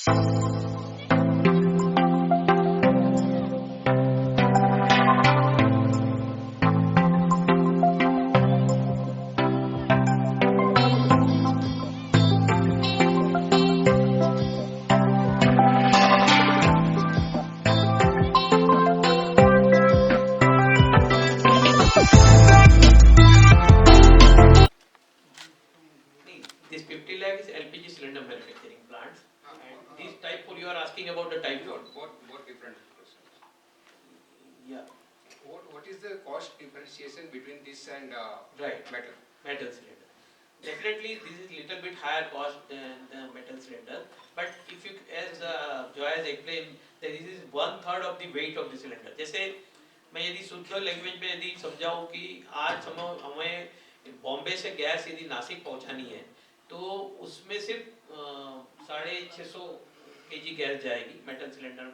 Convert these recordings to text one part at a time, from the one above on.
This 50 lakh is LPG cylinder manufacturing plants, and this type 4 you are asking about the type 4. Both different questions. Yeah. What is the cost differentiation between this and Right. metal cylinder? Definitely, this is little bit higher cost than the metal cylinder. But if you, as Joy has explained, that this is 1/3 of the weight of the cylinder. जैसे मैं यदि शुद्ध language में यदि समझाऊं कि आज हमें बॉम्बे से गैस यदि नासिक पहुंचानी है, तो उसमें सिर्फ 650 kg गैस जाएगी मेटल सिलेंडर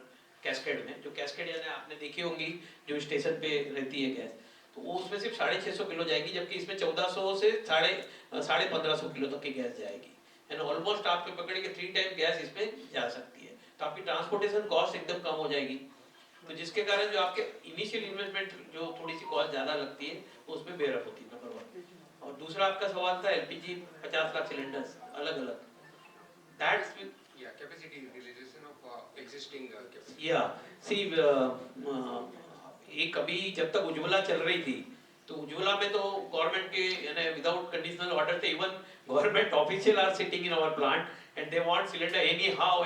कैस्केड में। जो कैस्केड यानी आपने देखी होंगी जो स्टेशन पे रहती है गैस, तो वो उसमें सिर्फ 650 किलो जाएगी, जबकि इसमें 1400 से 1550 किलो तक की गैस जाएगी। यानी ऑलमोस्ट आपके पकड़े के 3 टाइम गैस इसमें जा सकती है, तो आपकी ट्रांसपोर्टेशन कॉस्ट एकदम कम हो जाएगी। तो जिसके कारण जो आपके इनिशियल इन्वेस्टमेंट जो थोड़ी सी कॉस्ट ज्यादा लगती है, वो उसमें बेरअप होती है, नंबर 1। और दूसरा आपका सवाल था एलपीजी 50 लाख सिलेंडर्स अलग अलग, that's capacity utilization of existing capacity. सी एक अभी जब तक उज्ज्वला चल रही थी, तो उज्ज्वला में तो गवर्नमेंट के यानी विदाउट कंडीशनल ऑर्डर थे, even government official are sitting in our plant and they want cylinder anyhow.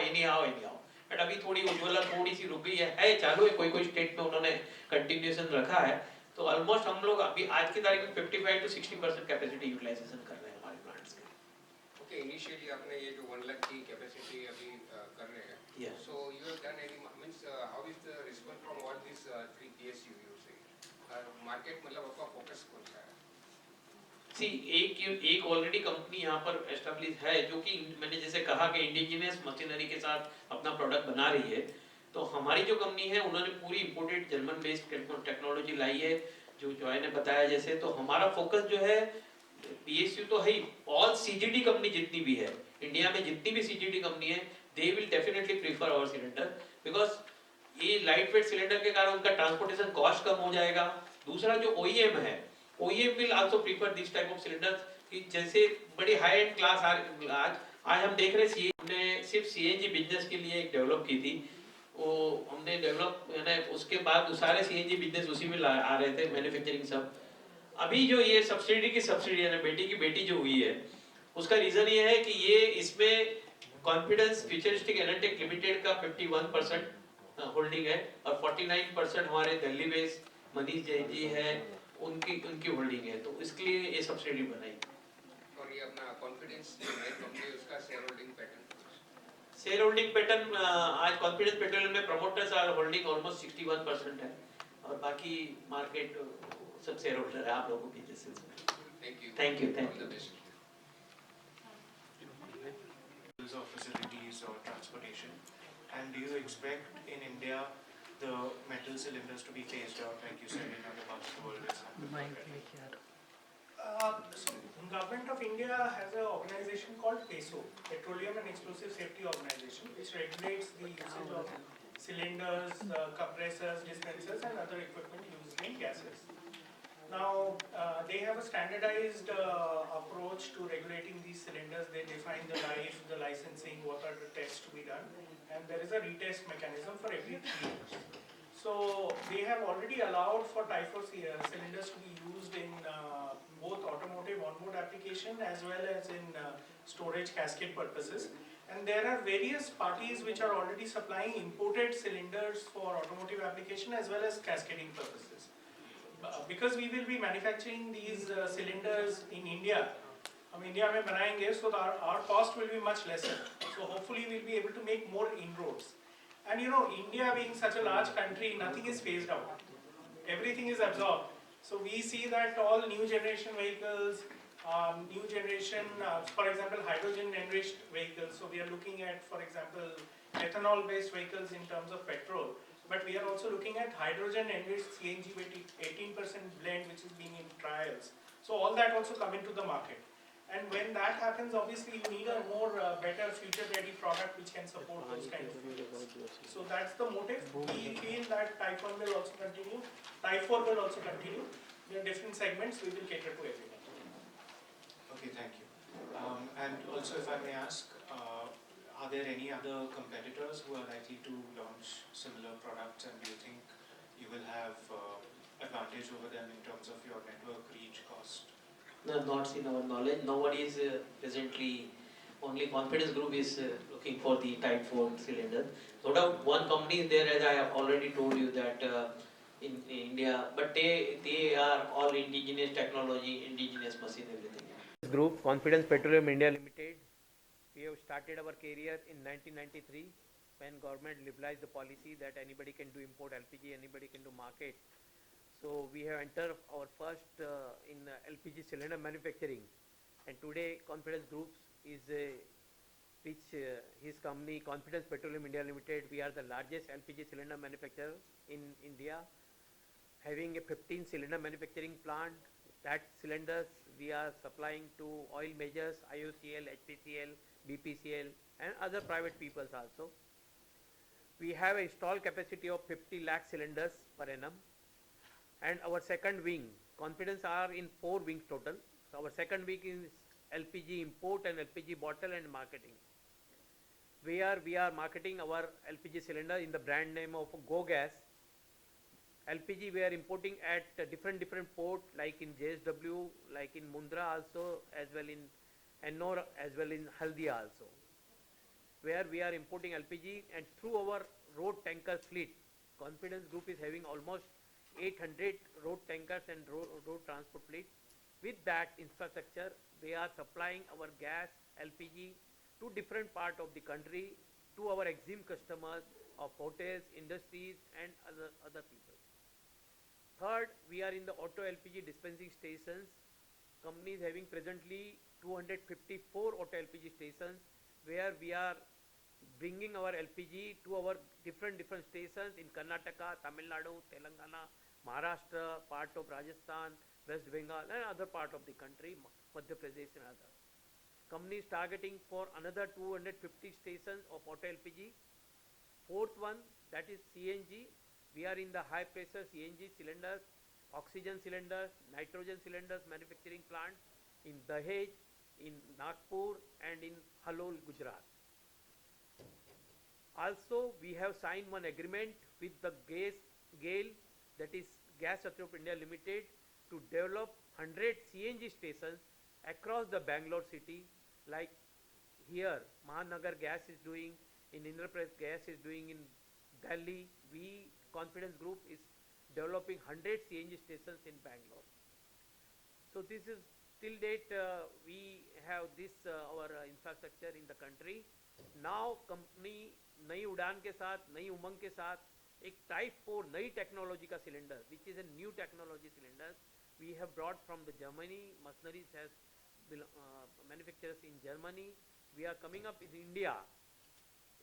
But अभी थोड़ी उज्ज्वला थोड़ी सी रुक गई है चालू है, कोई स्टेट में उन्होंने कंटिन्यूएशन रखा है। तो ऑलमोस्ट हम लोग अभी आज की तारीख में 55 to 60% कैपेसिटी यूटिलाइजेशन कर रहे हैं हमारे प्लांट्स के। ओके, इनिशियली आपने ये जो 1 लाख की कैपेसिटी अभी कर रहे हैं, so you have done any means how is the response from all this 3 PSU you से मार्केट, मतलब आपका फोकस कौन सा है? सी एक ऑलरेडी कंपनी यहाँ पर एस्टेब्लिश है, जो कि मैंने जैसे कहा कि इंडिजिनियस मशीनरी के साथ अपना प्रोडक्ट बना रही है। तो हमारी जो कंपनी है उन्होंने पूरी इंपोर्टेड जर्मन बेस्ड टेक्नोलॉजी लाई है, जो जॉय ने बताया जैसे। तो हमारा फोकस जो है पीएसयू तो है ही, ऑल सीजीडी कंपनी जितनी भी है इंडिया में, जितनी भी सीजीडी कंपनी है, they will definitely prefer our cylinder, because ये लाइट वेट सिलेंडर के कारण उनका ट्रांसपोर्टेशन कॉस्ट कम हो जाएगा। दूसरा जो ओईएम है, OEM will also prefer this type of cylinders कि जैसे बड़ी हाई एंड क्लास आज हम देख रहे हैं। हमने सिर्फ सीएनजी बिजनेस के लिए एक डेवलप की थी, वो हमने डेवलप यानी उसके बाद सारे सीएनजी बिजनेस उसी में आ रहे थे, मैन्युफैक्चरिंग सब। अभी जो ये सब्सिडी यानी बेटी की बेटी जो हुई है, उसका रीजन ये है कि ये इसमें कॉन्फिडेंस फ्यूचरिस्टिक एनालिटिक लिमिटेड का 51% होल्डिंग है, और 49% हमारे दिल्ली बेस्ड मनीष जैन जी है, उनकी होल्डिंग है। तो इसके लिए ये सब्सिडी बनाई। और ये अपना कॉन्फिडेंस कंपनी, उसका शेयर होल्डिंग पैटर्न आज कॉन्फिडेंस पेट्रोलियम में प्रमोटर्स आर होल्डिंग ऑलमोस्ट 61% है, और बाकी मार्केट सब शेयर होल्डर है आप लोगों की जैसे। Thank you of facilities or transportation, and do you expect in India the metal cylinders to be phased out, like you said, in other parts of the world is happening already? So Government of India has an organization called PESO, Petroleum and Explosive Safety Organization, which regulates the usage of cylinders, compressors, dispensers and other equipment used in gases. Now they have a standardized approach to regulating these cylinders. They define the life, the licensing, what are the tests to be done, and there is a retest mechanism for every 3 years. So they have already allowed for Type 4 cylinders to be used in both automotive on-board application as well as in storage cascade purposes. And there are various parties which are already supplying imported cylinders for automotive application as well as cascading purposes. Because we will be manufacturing these cylinders in India, हम India में बनाएंगे, so our cost will be much lesser. So hopefully we'll be able to make more inroads. And you know, India being such a large country, nothing is phased out. Everything is absorbed. So we see that all new generation vehicles, for example, hydrogen enriched vehicles. So we are looking at, for example, ethanol based vehicles in terms of petrol. But we are also looking at hydrogen enriched CNG with 18% blend, which is being in trials. So all that also come into the market. And when that happens, obviously you need a more better future-ready product which can support those kind of fuels. So that's the motive. We feel that Type 1 will also continue, Type 4 will also continue. There are different segments, we will cater to everyone. Okay, thank you. And also, if I may ask, are there any other competitors who are likely to launch similar products, and do you think you will have advantage over them in terms of your network reach, cost? No, not in our knowledge. Nobody is presently, only Confidence Group is looking for the Type 4 cylinder. No doubt one company is there, as I have already told you, that in India, but they are all indigenous technology, indigenous machine, everything. Group, Confidence Petroleum India Limited. We have started our career in 1993 when government liberalized the policy that anybody can do import LPG, anybody can do market. So we have entered our first in LPG cylinder manufacturing, and today Confidence Group is his company Confidence Petroleum India Limited. We are the largest LPG cylinder manufacturer in India, having a 15 cylinder manufacturing plant. That cylinders we are supplying to oil majors, IOCL, HPCL, BPCL, and other private peoples also. We have a installed capacity of 50 lakh cylinders per annum. And our second wing, Confidence are in 4 wings total. So our second wing is LPG import and LPG bottle and marketing. We are marketing our LPG cylinder in the brand name of Go Gas. LPG we are importing at different port, like in JSW, like in Mundra also, as well in Ennore, as well in Haldia also, where we are importing LPG, and through our road tanker fleet, Confidence Group is having almost 800 road tankers and road transport fleet. With that infrastructure, we are supplying our gas, LPG to different part of the country, to our EXIM customers of hotels, industries, and other people. Third, we are in the auto LPG dispensing stations. Company is having presently 254 auto LPG stations, where we are bringing our LPG to our different stations in Karnataka, Tamil Nadu, Telangana, Maharashtra, part of Rajasthan, West Bengal, and other part of the country, Madhya Pradesh and others. Company is targeting for another 250 stations of auto LPG. Fourth one, that is CNG. We are in the high pressure CNG cylinders, oxygen cylinders, nitrogen cylinders manufacturing plant in Dahej, in Nagpur, and in Halol, Gujarat. Also, we have signed one agreement with the GAIL, that is Gas Authority of India Limited, to develop 100 CNG stations across the Bangalore city, like here Mahanagar Gas is doing, in Indraprasth Gas is doing in Delhi. We, Confidence Group, is developing 100 CNG stations in Bangalore. So this is till date we have this our infrastructure in the country. Now company नई उड़ान के साथ, नई उमंग के साथ एक type 4 नई technology का cylinder, which is a new technology cylinder, we have brought from the Germany. Machineries has manufacturers in Germany. We are coming up in India,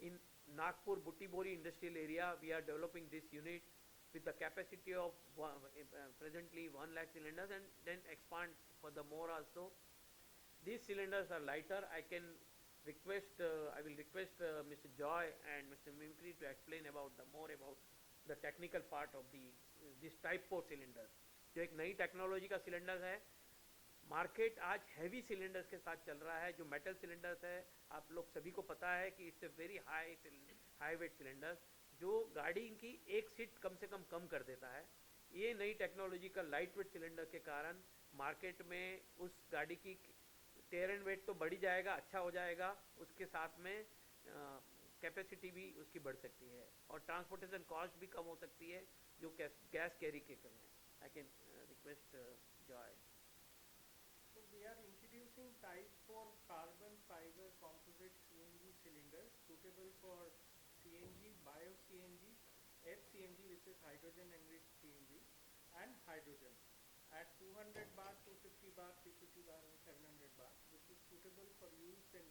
in Nagpur Butibori industrial area. We are developing this unit with the capacity of presently 1 lakh cylinders, and then expand for the more also. These cylinders are lighter. I will request Mr. Joy and Mr. Mimkri to explain about the technical part of this type 4 cylinders. जो एक नई technology का cylinder है, market आज heavy cylinders के साथ चल रहा है. जो मेटल सिलेंडर्स है, आप लोग सभी को पता है कि it's a very high wait cylinder, जो गाड़ी की एक सीट कम से कम कर देता है. ये नई टेक्नोलॉजी का लाइट वेट सिलेंडर के कारण मार्केट में उस गाड़ी की टेयर एंड वेट तो बढ़ी जाएगा, अच्छा हो जाएगा, उसके साथ में कैपेसिटी भी उसकी बढ़ सकती है, और ट्रांसपोर्टेशन कॉस्ट भी कम हो सकती है जो गैस कैरी के करें. I can request Joy. So we are introducing type 4 carbon fiber composite CNG cylinders suitable for CNG, bio-CNG, FCNG, which is hydrogen enriched CNG, and hydrogen at 200 bar, 250 bar, 350 bar, and 700 bar. This is suitable for use in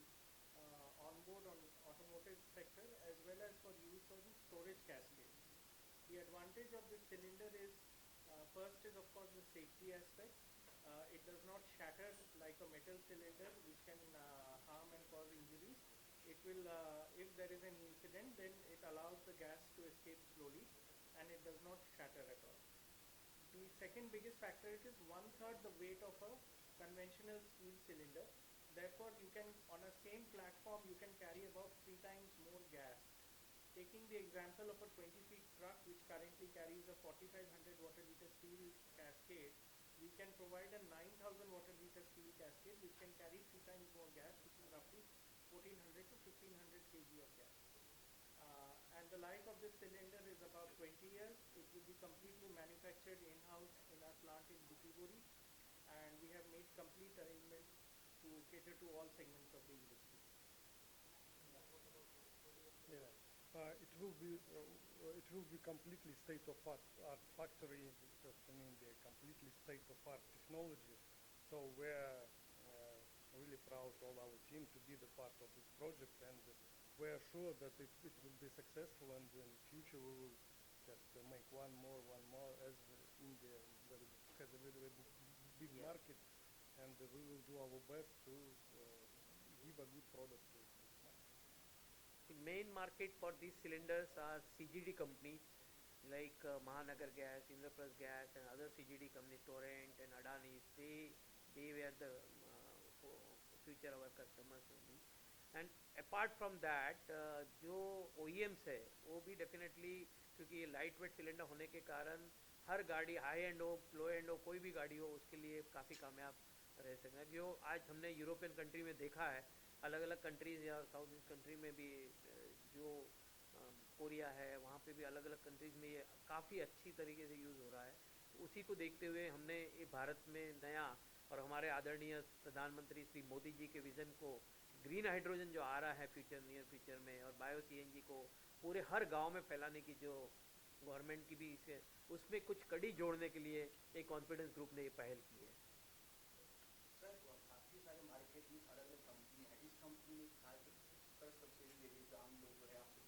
onboard on automotive sector, as well as for use on storage cascades. The advantage of this cylinder is first is of course the safety aspect. It does not shatter like a metal cylinder which can harm and cause injuries. It will, if there is an incident, then it allows the gas to escape slowly and it does not shatter at all. The second biggest factor, it is 1/3 the weight of a conventional steel cylinder. Therefore, you can, on a same platform, you can carry about 3 times more gas. Taking the example of a 20-feet truck which currently carries a 4500 water liter steel cascade, we can provide a 9000 water liter steel cascade which can carry 3 times more gas, which is roughly 1400 to 1500 kg of gas. And the life of this cylinder is about 20 years. It will be completely manufactured in-house in our plant in Butibori, and we have made complete arrangements to cater to all segments of the industry. It will be completely state-of-art factory just in India, completely state-of-art technology. So we're really proud, all our team, to be the part of this project, and we're sure that it will be successful, and in the future we will just make one more, as India has a very big market, and we will do our best to give a good product to this market. The main market for these cylinders are CGD companies like Mahanagar Gas, Indraprasth Gas, and other CGD companies, Torrent and Adani. They were the future our customers will be. And apart from that, जो OEMs है वो भी definitely, क्योंकि ये light weight cylinder होने के कारण हर गाड़ी हाई एंड हो लो एंड हो कोई भी गाड़ी हो उसके लिए काफ़ी कामयाब रह सकते हैं। जो आज हमने यूरोपियन कंट्री में देखा है, अलग अलग कंट्रीज़ या साउथ ईस्ट कंट्री में भी, जो कोरिया है वहाँ पे भी अलग अलग कंट्रीज़ में ये काफ़ी अच्छी तरीके से यूज़ हो रहा है। उसी को देखते हुए हमने ये भारत में नया, और हमारे आदरणीय प्रधानमंत्री श्री मोदी जी के विज़न को, ग्रीन हाइड्रोजन जो आ रहा है फ्यूचर, नियर फ्यूचर में, और बायो CNG को पूरे हर गांव में फैलाने की जो गवर्नमेंट की भी इसे उसमें कुछ कड़ी जोड़ने के लिए एक कॉन्फिडेंस ग्रुप ने ये पहल की है। सर, काफ़ी सारे मार्केट में अलग अलग कंपनी है, इस कंपनी में खासकर सब्सिडी दे रही है, जो आम लोग जो है आपसे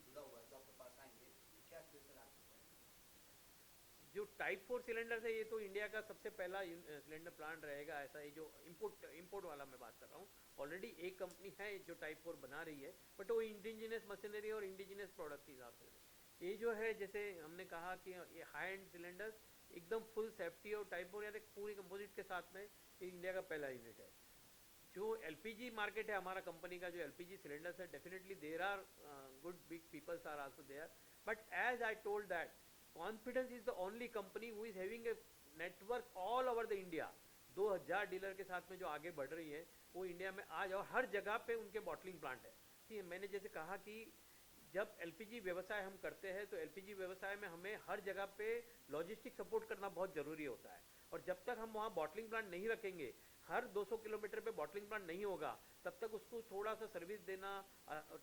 जुड़ा हुआ है, जो आपके पास आएंगे, क्या स्पेशल आपके जो टाइप 4 सिलेंडर है ये तो इंडिया का सबसे पहला सिलेंडर प्लांट रहेगा ऐसा। ये जो इंपोर्ट वाला मैं बात कर रहा हूँ, ऑलरेडी एक कंपनी है जो टाइप 4 बना रही है, बट वो इंडिजिनस मशीनरी और इंडिजिनस प्रोडक्ट के हिसाब से। ये जो है जैसे हमने कहा कि ये हाई एंड सिलेंडर्स एकदम फुल सेफ्टी और टाइप 4 यानी पूरी कंपोजिट के साथ में ये इंडिया का पहला यूनिट है। जो LPG मार्केट है हमारा कंपनी का, जो LPG सिलेंडर्स है, definitely there are good big peoples are also there, but as I told that confidence is the only company who is having a network all over the India. 2000 dealer के साथ में जो आगे बढ़ रही है वो इंडिया में आज, और हर जगह पे उनके बॉटलिंग प्लांट है। ठीक है, मैंने जैसे कहा कि जब LPG व्यवसाय हम करते हैं तो LPG व्यवसाय में हमें हर जगह पे लॉजिस्टिक सपोर्ट करना बहुत ज़रूरी होता है, और जब तक हम वहाँ बॉटलिंग प्लांट नहीं रखेंगे, हर 200 किलोमीटर पे बॉटलिंग प्लांट नहीं होगा, तब तक उसको थोड़ा सा सर्विस देना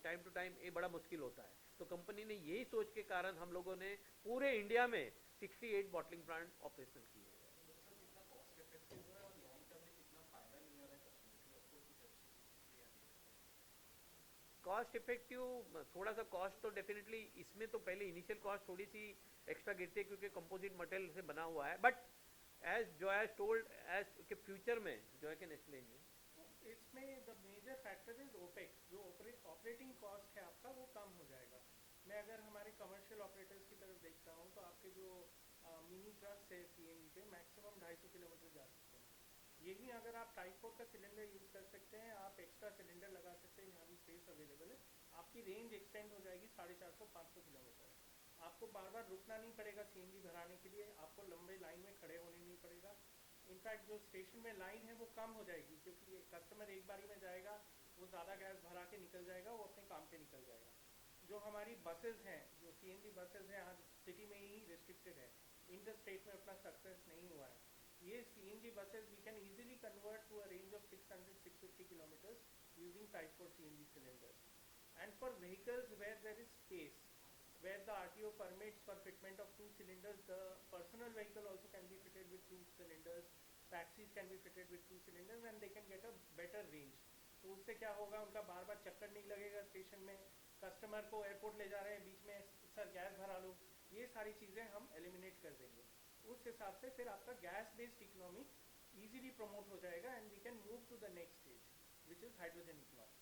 टाइम टू टाइम ये बड़ा मुश्किल होता है। तो कंपनी ने यही सोच के कारण हम लोगों ने पूरे इंडिया में 68 बॉटलिंग प्लांट ऑपरेशन किए। कॉस्ट इफेक्टिव, थोड़ा सा कॉस्ट तो डेफिनेटली इसमें तो पहले इनिशियल कॉस्ट थोड़ी सी एक्स्ट्रा गिरती है क्योंकि कंपोजिट मटेरियल से बना हुआ है, बट एज जो है टोल्ड एज के फ्यूचर में जो है कैन एक्सप्लेन यू। इसमें the major factor is opex, जो ऑपरेटिंग कॉस्ट है आपका वो कम हो जाएगा। मैं अगर हमारे कमर्शियल ऑपरेटर्स की तरफ देखता हूँ तो आपके जो मिनी ट्रक्स है CNG पे मैक्सिमम 250 किलोमीटर जा सकते हैं। यही अगर आप टाइप 4 का सिलेंडर यूज़ कर सकते हैं, आप एक्स्ट्रा सिलेंडर लगा सकते हैं, यहाँ भी स्पेस अवेलेबल है, आपकी रेंज एक्सटेंड हो जाएगी 450-500 किलोमीटर। आपको बार बार रुकना नहीं पड़ेगा CNG भराने के लिए, आपको लंबे लाइन में खड़े होने नहीं पड़ेगा। इनफैक्ट जो स्टेशन में लाइन है वो कम हो जाएगी, क्योंकि कस्टमर एक बारी में जाएगा, वो ज़्यादा गैस भरा के निकल जाएगा, वो अपने काम पे निकल जाएगा। जो हमारी बसेज हैं, जो CNG बसेज हैं, आज सिटी में ही रिस्ट्रिक्टेड है, इंटर स्टेट में अपना सक्सेस नहीं हुआ है। ये CNG buses we can easily convert to a range of 600-650 kilometers using Type 4 CNG cylinders. And for vehicles where there is space, where the RTO permits for fitment of 2 cylinders, the personal vehicle also can be fitted with 2 cylinders, taxis can be fitted with 2 cylinders, and they can get a better range. तो उससे क्या होगा, उनका बार बार चक्कर नहीं लगेगा station में, customer को एयरपोर्ट ले जा रहे हैं, बीच में सर गैस भरा लो, ये सारी चीज़ें हम एलिमिनेट कर देंगे। उस हिसाब से फिर आपका gas based economy easily promote हो जाएगा and we can move to the next stage which is hydrogen economy.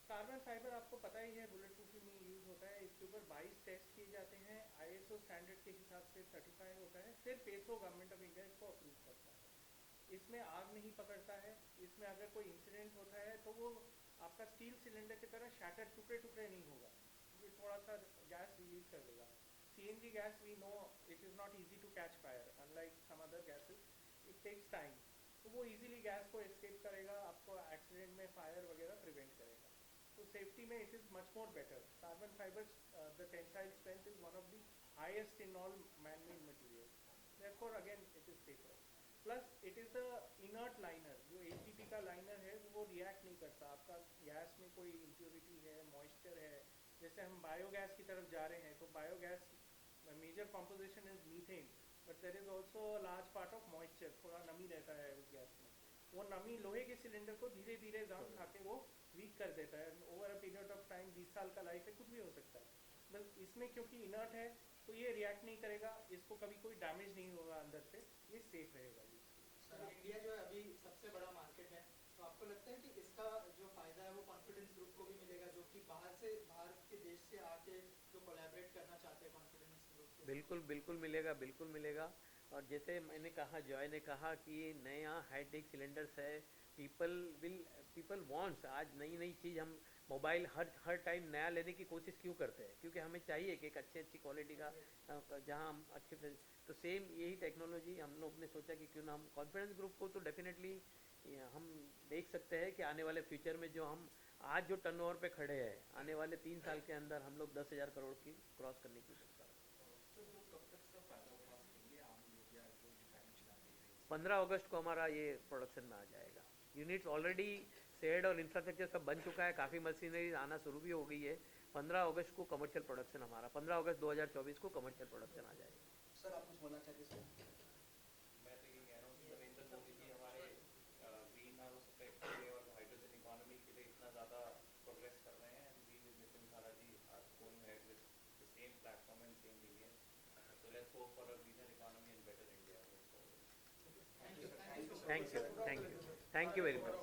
Carbon fibre आपको पता ही है बुलेट प्रूफिंग में यूज होता है, इसके ऊपर 22 टेस्ट किए जाते हैं, ISO स्टैंडर्ड के हिसाब से सर्टिफाई होता है, फिर पेसो गवर्नमेंट ऑफ इंडिया इसको अप्रूव करता है। इसमें आग नहीं पकड़ता है, इसमें अगर कोई इंसिडेंट होता है तो वो आपका स्टील सिलेंडर की तरह शैटर टुकड़े टुकड़े नहीं होगा, ये थोड़ा सा गैस रिलीज कर देगा। CNG gas we know it is not easy to catch fire unlike some other gases, it takes time, तो वो इजीली गैस को एस्केप करेगा, आपको एक्सीडेंट में फायर वगैरह प्रिवेंट करेगा। तो सेफ्टी में it is much more better. Carbon fibres the tensile strength is one of the highest in all man made material, therefore again it is safer. Plus it is a inert liner, जो ACP का liner है वो react नहीं करता, आपका gas में कोई impurity है, मॉइस्चर है, जैसे हम बायोगैस की तरफ जा रहे हैं तो biogas major composition is methane, but there is also large part of moisture, थोड़ा नमी रहता है उस गैस में, वो नमी लोहे के सिलेंडर को धीरे धीरे जाम खा के वो वीक कर देता है, over a period of time 20 साल का लाइफ है, कुछ भी हो सकता है। बस इसमें क्योंकि इनर्ट है तो ये रिएक्ट नहीं करेगा, इसको कभी कोई डैमेज नहीं होगा अंदर से, ये सेफ रहेगा। सर इंडिया जो है अभी सबसे बड़ा मार्केट है, तो आपको लगता है कि इसका जो फायदा है वो कॉन्फिडेंस ग्रुप को भी मिलेगा, जो कि बाहर के देश से आके जो कोलैबोरेट करना चाहते हैं कॉन्फिडेंस ग्रुप के? बिल्कुल बिल्कुल मिलेगा, बिल्कुल मिलेगा। और जैसे मैंने कहा, जॉय ने कहा कि नया हाईटेक सिलेंडर्स है, पीपल वांट्स, आज नई नई चीज़, हम मोबाइल हर टाइम नया लेने की कोशिश क्यों करते हैं, क्योंकि हमें चाहिए कि एक अच्छी क्वालिटी का, जहां हम अच्छे से, तो सेम यही टेक्नोलॉजी हम लोग ने सोचा कि क्यों ना हम कॉन्फिडेंस ग्रुप को, तो डेफिनेटली हम देख सकते हैं कि आने वाले फ्यूचर में जो हम आज जो टर्नओवर पे खड़े हैं, आने वाले 3 साल के अंदर हम लोग 10,000 करोड़ की क्रॉस करने की कोशिश कर रहे हैं। 15 अगस्त को हमारा ये प्रोडक्शन में आ जाएगा। यूनिट्स ऑलरेडी शेड और इंफ्रास्ट्रक्चर सब बन चुका है, काफ़ी मशीनरी आना शुरू भी हो गई है। 15 अगस्त को कमर्शियल प्रोडक्शन हमारा, 15 अगस्त 2024 को कमर्शियल प्रोडक्शन आ जाएगा। सर आप कुछ बोलना चाहते हैं? मैं तो ये कह रहा हूँ कि नरेंद्र मोदी जी हमारे ग्रीन हाउस इफेक्ट के लिए और हाइड्रोजन इकोनॉमी के लिए इतना ज़्यादा प्रोग्रेस कर रहे हैं, and we with Nitin Khara ji are going ahead with the same platform and same vision, so let's hope for a greener economy and better India. Thank you very much.